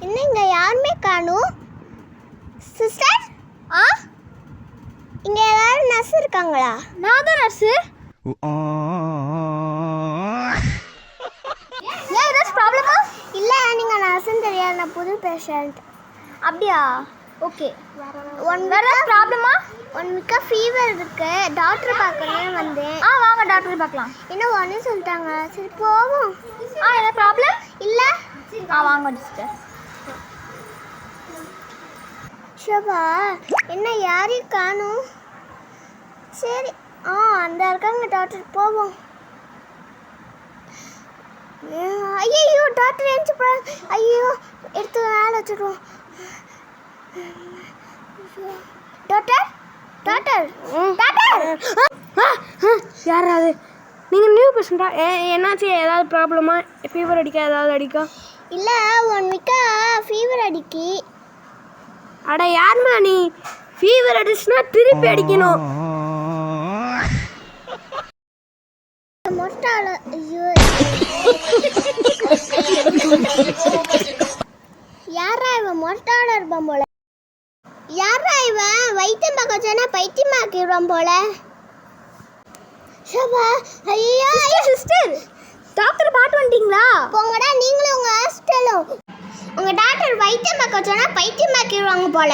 என்ன இங்கே யாருமே காணும் சிஸ்டர்? இங்கே யாரும் நர்ஸ் இருக்காங்களா? நான் தான் நர்ஸு. ஏன் ஏதாச்சும் ப்ராப்ளமா? இல்லை, நீங்கள் நர்ஸுன்னு தெரியாது, நான் புது பேஷண்ட். அப்படியா? ஓகே. வேறு ப்ராப்ளமா? 1 வீக்காக ஃபீவர் இருக்கு, டாக்டர் பார்க்கணும்னு வந்தேன். வாங்க டாக்டர் பார்க்கலாம். இன்னும் ஒன்று சொல்லிட்டாங்க. சரி போவோம். என்ன ப்ராப்ளம்? இல்லை. வாங்க சிஸ்டர். ஷோபா, என்ன யாரையும் காணும்? சரி, அந்த இருக்காங்க டாக்டர், போவோம். ஐயோ டாக்டர் எழுந்து போகிறாங்க. ஐயோ எடுத்து மேலே வச்சுடுவோம். டாக்டர் டாக்டர் டாக்டர் யாராவது நீங்கள் நியூ பேஷண்டா? என்னாச்சு? ஏதாவது ப்ராப்ளமா? ஃபீவர் அடிக்கா? ஏதாவது அடிக்கா? இல்லை, 1 வீக்காக ஃபீவர் அடிக்கி. அட யாருமா நீ? ஃபீவர் அடிச்சுன்னா திருப்பி அடிக்கணும். மொட்டால ஐயோ யாரா இவன்? மொட்டால இருப்பான் போல. யாரா இவன்? வைத்தியம் பார்க்க சொன்னா பைத்தியமாக்கிடுவான் போல. ஷோபா, ஐயோ சிஸ்டர், டாக்டர் பார்த்து வந்துட்டீங்களா? போங்கடா நீங்களும் உங்கள் ஹாஸ்டலும். உங்கள் டாக்டர் வைத்தியம் பார்க்க சொன்னா பைத்தியமாக்கிடுவாங்க போல.